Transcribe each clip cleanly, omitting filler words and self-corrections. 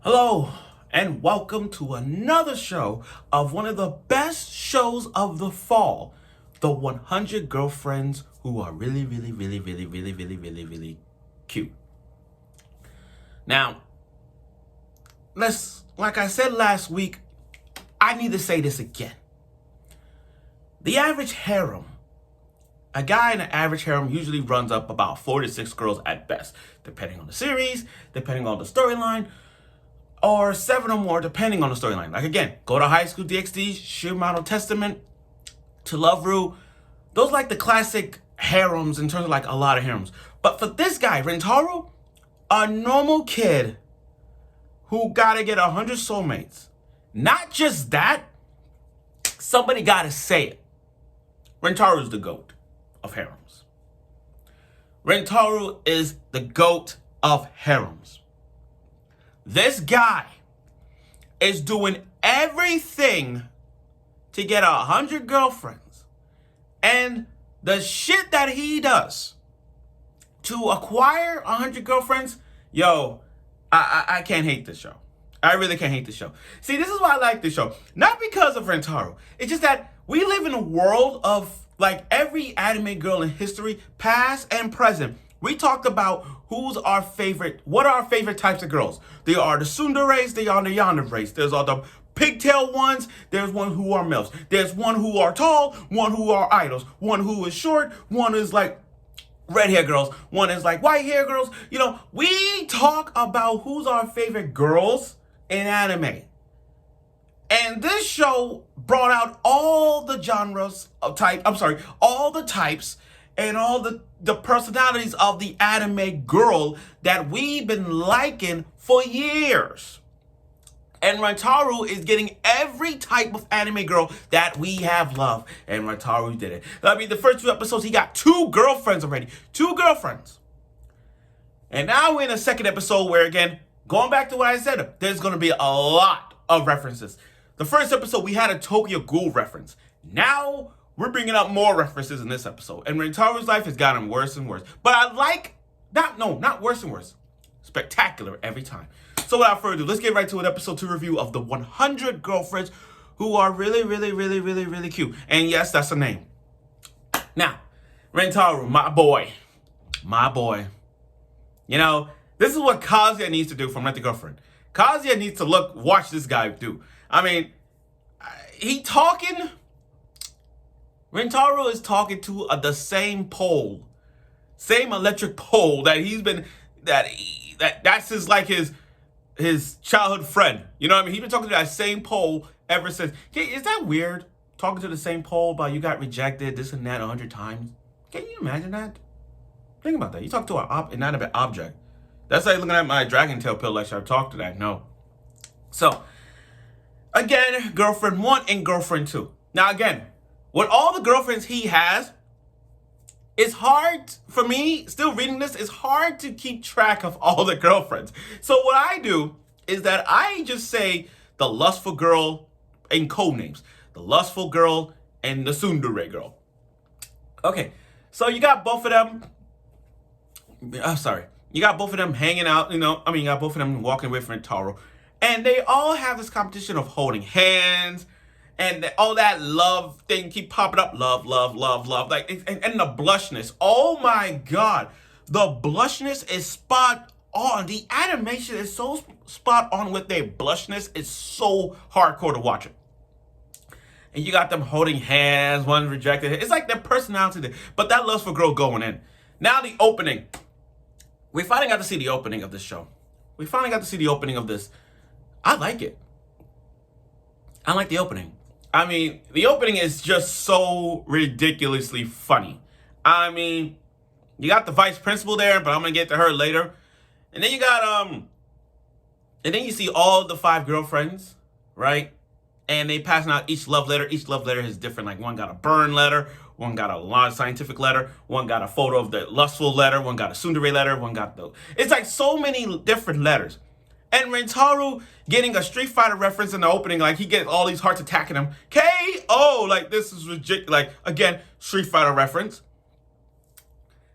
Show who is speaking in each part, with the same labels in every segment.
Speaker 1: Hello, and welcome to another show of one of the best shows of the fall, the 100 Girlfriends Who Are Really Cute. Now, like I said last week, I need to say this again. The average harem, a guy in an average harem usually runs up about 4 to 6 girls at best, depending on the series, depending on the storyline, or 7 or more depending on the storyline. Like again, go to High School DxD, Sheer Model Testament, to Love Ru. Those like the classic harems in terms of like a lot of harems. But for this guy, Rentaro, a normal kid who gotta get 100 soulmates. Not just that, somebody gotta say it. Rentaro's the GOAT of harems. Rentaro is the GOAT of harems. This guy is doing everything to get 100 girlfriends. And the shit that he does to acquire 100 girlfriends, I can't hate this show. I really can't hate this show. See, this is why I like this show. Not because of Rentaro. It's just that we live in a world of like every anime girl in history, past and present. We talked about what are our favorite types of girls. They are the tsunderes, they are the yanderes. There's all the pigtail ones, there's one who are MILFs. There's one who are tall, one who are idols. One who is short, one is like red hair girls, one is like white hair girls. We talk about who's our favorite girls in anime. And this show brought out all the all the types and all the personalities of the anime girl that we've been liking for years. And Rentaro is getting every type of anime girl that we have loved. And Rentaro did it. I mean, the first 2 episodes, he got 2 girlfriends already. 2 girlfriends. And now we're in the second episode where, again, going back to what I said, there's going to be a lot of references. The first episode, we had a Tokyo Ghoul reference. Now, we're bringing up more references in this episode. And Rentaro's life has gotten worse and worse. But I like, not worse and worse. Spectacular every time. So without further ado, let's get right to an episode 2 review of the 100 Girlfriends Who Are Really Cute. And yes, that's a name. Now, Rentaro, my boy. This is what Kazuya needs to do from Rent a Girlfriend. Kazuya needs to watch this guy do. I mean, Rentaro is talking to the same electric pole that he's been, that's his childhood friend. You know what I mean? He's been talking to that same pole ever since. Is that weird? Talking to the same pole about you got rejected, this and that 100 times. Can you imagine that? Think about that. You talk to an inanimate object. That's like looking at my Dragon Tail pill like, should I talk to that? No. So, again, girlfriend 1 and girlfriend 2. Now, again, with all the girlfriends he has, it's hard for me, still reading this, it's hard to keep track of all the girlfriends. So what I do is that I just say the lustful girl in code names. The lustful girl and the tsundere girl. Okay, so you got both of them. You got both of them hanging out, you got both of them walking away from Taro. And they all have this competition of holding hands. And all that love thing keep popping up. Love. Like, and the blushness. Oh my God. The blushness is spot on. The animation is so spot on with their blushness. It's so hardcore to watch it. And you got them holding hands, one rejected. It's like their personality. But that lustful girl going in. Now the opening. We finally got to see the opening of this show. We finally got to see the opening of this. I like it. I like the opening. I mean, the opening is just so ridiculously funny. I mean, you got the vice principal there, but I'm gonna get to her later. And then you got and then you see all the 5 girlfriends, right? And they passing out each love letter. Each love letter is different. Like one got a burn letter, one got a lot of scientific letter, one got a photo of the lustful letter, one got a tsundere letter, one got the. It's like so many different letters. And Rentaro getting a Street Fighter reference in the opening, like he gets all these hearts attacking him. KO! Like this is ridiculous. Like again, Street Fighter reference.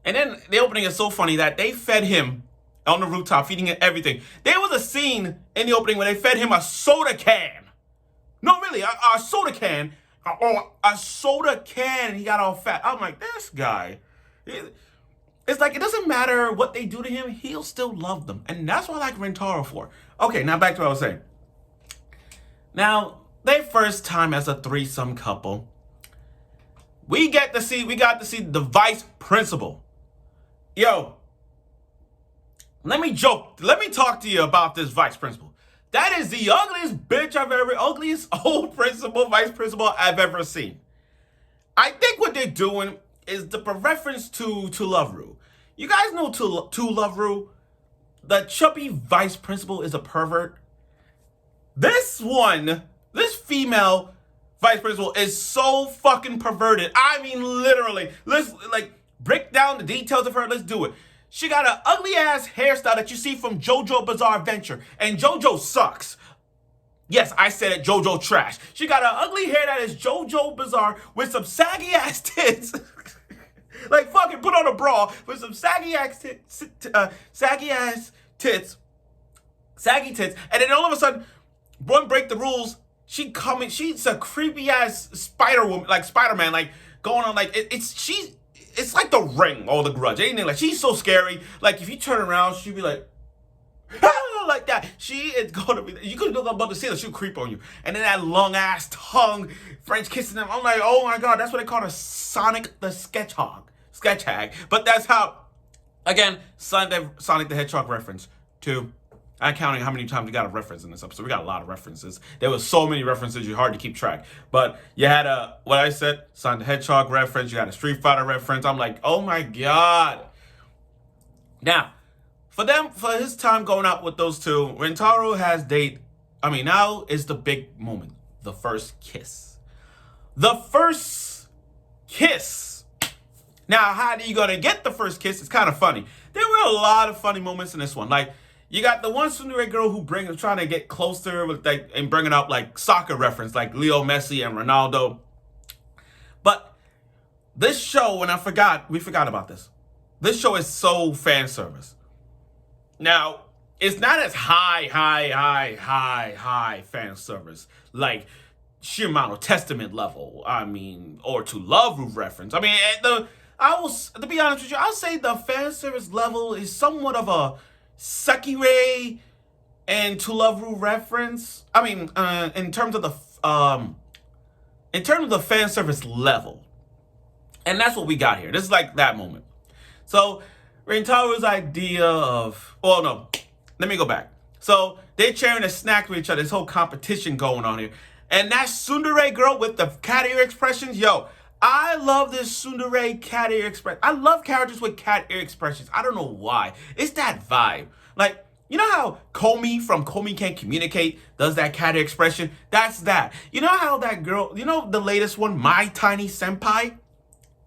Speaker 1: And then the opening is so funny that they fed him on the rooftop, feeding him everything. There was a scene in the opening where they fed him a soda can. No, really, a soda can. A soda can, and he got all fat. I'm like, this guy. It's like, it doesn't matter what they do to him, he'll still love them. And that's what I like Rentaro for. Okay, now back to what I was saying. Now, their first time as a threesome couple, we got to see the vice principal. Yo, let me talk to you about this vice principal. That is the ugliest bitch ugliest old principal, vice principal I've ever seen. I think what they're doing is the reference to Love Ru. You guys know to Love Ru? The chubby vice principal is a pervert. This female vice principal is so fucking perverted. I mean, literally. Let's break down the details of her. Let's do it. She got an ugly ass hairstyle that you see from JoJo Bizarre Adventure, and JoJo sucks. Yes, I said it, JoJo trash. She got an ugly hair that is JoJo Bizarre with some saggy ass tits. Like, fucking put on a bra with some saggy tits, saggy tits, and then all of a sudden, one break the rules. She's a creepy ass Spider Woman, like Spider-Man, like going on like it's like The Ring or The Grudge, anything like. She's so scary. Like if you turn around, she'd be like, ah, like that. She is gonna be. You could look above the ceiling, she'll creep on you, and then that long ass tongue, French kissing them. I'm like, oh my god, that's what they call her, Sonic the Sketch Hag. But that's how. Again, Sonic the Hedgehog reference to. I'm counting how many times we got a reference in this episode. We got a lot of references. There was so many references, you're hard to keep track. But you had what I said, Sonic the Hedgehog reference. You had a Street Fighter reference. I'm like, oh my god. Now, for his time going out with those two, Rentaro has now is the big moment. The first kiss. The first kiss. Now, how are you going to get the first kiss? It's kind of funny. There were a lot of funny moments in this one. Like, you got the one tsundere girl who trying to get closer with and bringing up like soccer reference, like Leo Messi and Ronaldo. But this show, and we forgot about this. This show is so fan service. Now, it's not as high fan service like Shimano Testament level. I mean, or to Love Ru reference. I mean, to be honest with you, I'll say the fan service level is somewhat of a Sekirei and To Love Ru reference. I mean, in terms of the fan service level, and that's what we got here. This is like that moment. So Rentaro's idea of, well, no, let me go back. So they're sharing a snack with each other. This whole competition going on here, and that tsundere girl with the cat ear expressions, yo. I love this tsundere cat ear expression. I love characters with cat ear expressions. I don't know why. It's that vibe. Like, you know how Komi from Komi Can't Communicate does that cat ear expression? That's that. You know how that girl, you know the latest one, My Tiny Senpai?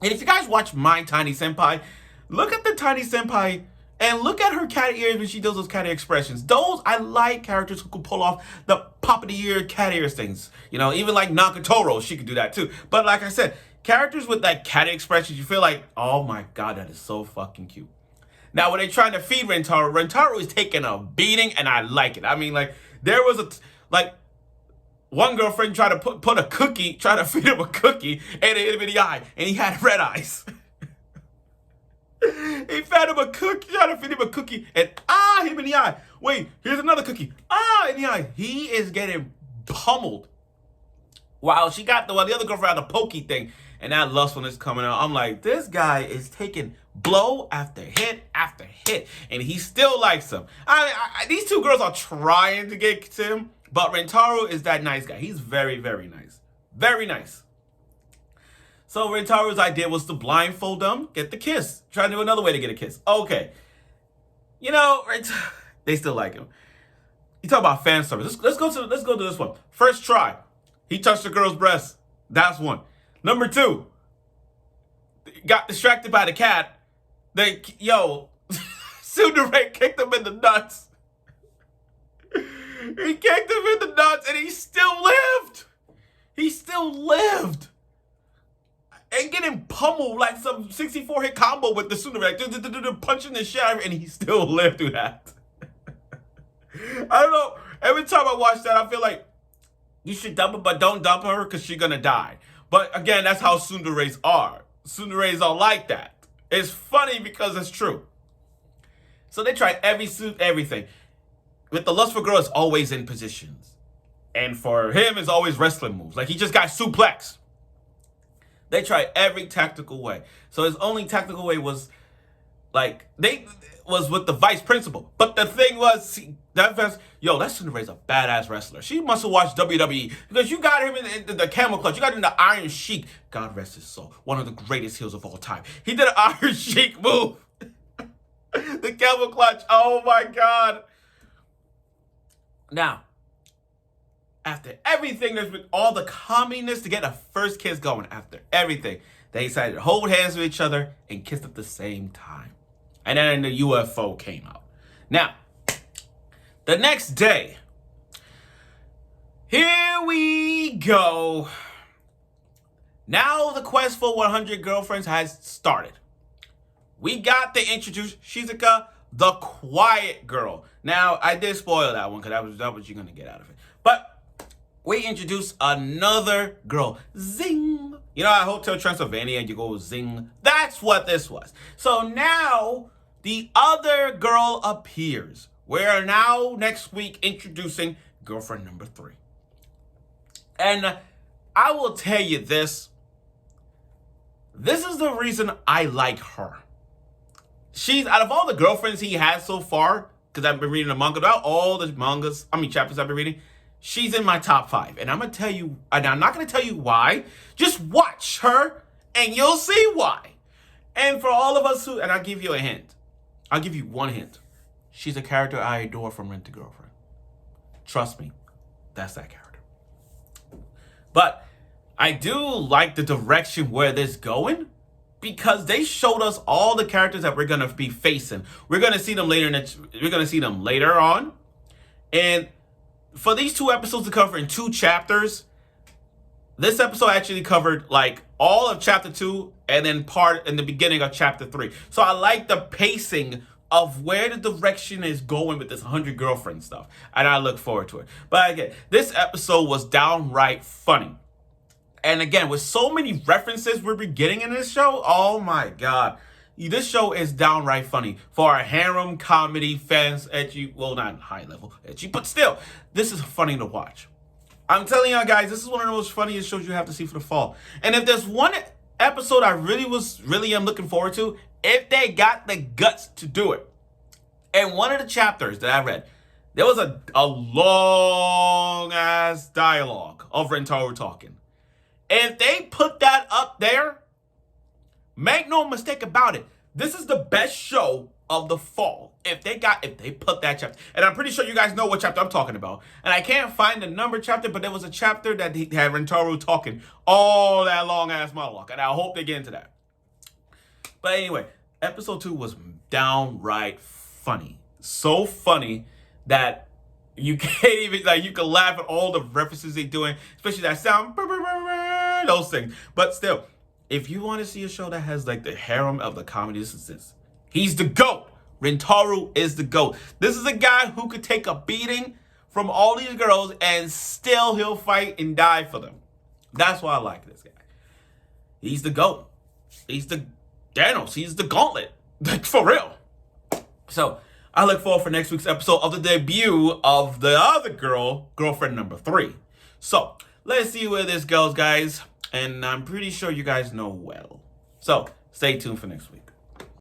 Speaker 1: And if you guys watch My Tiny Senpai, look at the Tiny Senpai and look at her cat ears when she does those cat ear expressions. I like characters who can pull off the pop of the ear cat ears things. You know, even like Nakatoro, she could do that too. But like I said, characters with that cat expressions, you feel like, oh my god, that is so fucking cute. Now, when they're trying to feed Rentaro is taking a beating, and I like it. I mean, like, there was one girlfriend tried to put a cookie, try to feed him a cookie, and it hit him in the eye, and he had red eyes. He fed him a cookie, tried to feed him a cookie, and hit him in the eye. Wait, here's another cookie. In the eye. He is getting pummeled. While the other girlfriend had a pokey thing, and that lustfulness coming out. I'm like, this guy is taking blow after hit, and he still likes them. These two girls are trying to get to him, but Rentaro is that nice guy. He's very, very nice. Very nice. So Rentaro's idea was to blindfold them, get the kiss. Try to do another way to get a kiss. Okay. You know, they still like him. You talk about fan service. Let's go to this one. First try. He touched the girl's breast. That's one. Number 2. Got distracted by the cat. Tsundere kicked him in the nuts. He kicked him in the nuts and he still lived. and getting pummeled like some 64 hit combo with the tsundere, like, punching the shit out of it, and he still lived through that. I don't know. Every time I watch that, I feel like you should dump her, but don't dump her because she's gonna die. But again, that's how tsunderes are. Tsunderes are like that. It's funny because it's true. So they try everything. With the lustful girl, it's always in positions. And for him, it's always wrestling moves. Like he just got suplexed. They try every tactical way. So his only tactical way was like was with the vice principal. But the thing was, that Tsundere's a badass wrestler. She must have watched WWE because you got him in the camel clutch. You got him in the Iron Sheik. God rest his soul. One of the greatest heels of all time. He did an Iron Sheik move. The camel clutch. Oh my God. Now, after everything, there's been all the communess to get a first kiss going. After everything, they decided to hold hands with each other and kiss at the same time. And then the UFO came out. Now, the next day, here we go. Now the quest for 100 girlfriends has started. We got to introduce Shizuka, the quiet girl. Now, I did spoil that one because that was you're going to get out of it. But we introduced another girl. Zing. You know, at Hotel Transylvania, you go zing. That's what this was. So now, the other girl appears. We're now, next week, introducing girlfriend number 3. And I will tell you this. This is the reason I like her. She's, out of all the girlfriends he has so far, because I've been reading the manga, about all the chapters I've been reading, she's in my top 5. And I'm going to tell you, and I'm not going to tell you why. Just watch her, and you'll see why. And for all of us who, and I'll give you a hint. I'll give you one hint. She's a character I adore from Rent a Girlfriend. Trust me, that's that character. But I do like the direction where this is going, because they showed us all the characters that we're gonna be facing. We're gonna see them later. We're gonna see them later on, and for these 2 episodes to cover in 2 chapters, this episode actually covered like all of chapter 2 and then part in the beginning of chapter 3. So I like the pacing of where the direction is going with this 100 girlfriend stuff, and I look forward to it. But again, this episode was downright funny. And again, with so many references we're getting in this show, oh my God. This show is downright funny. For our harem comedy fans, edgy, well, not high level edgy, but still, this is funny to watch. I'm telling y'all guys, this is one of the most funniest shows you have to see for the fall. And if there's one episode I really am looking forward to, if they got the guts to do it. And one of the chapters that I read, there was a long ass dialogue of Rentaro talking. If they put that up there, make no mistake about it, this is the best show of the fall. If they put that chapter, and I'm pretty sure you guys know what chapter I'm talking about. And I can't find the number chapter, but there was a chapter that he had Rentaro talking all that long ass monologue, and I hope they get into that. But anyway, episode 2 was downright funny. So funny that you can't even, like, you can laugh at all the references they're doing, especially that sound, those things. But still, if you want to see a show that has like the harem of the comedy, this is this. He's the GOAT. Rentaro is the GOAT. This is a guy who could take a beating from all these girls and still he'll fight and die for them. That's why I like this guy. He's the GOAT. He's the Thanos. He's the gauntlet. Like, for real. So, I look forward for next week's episode of the debut of the other girl, girlfriend number 3. So, let's see where this goes, guys. And I'm pretty sure you guys know well. So, stay tuned for next week.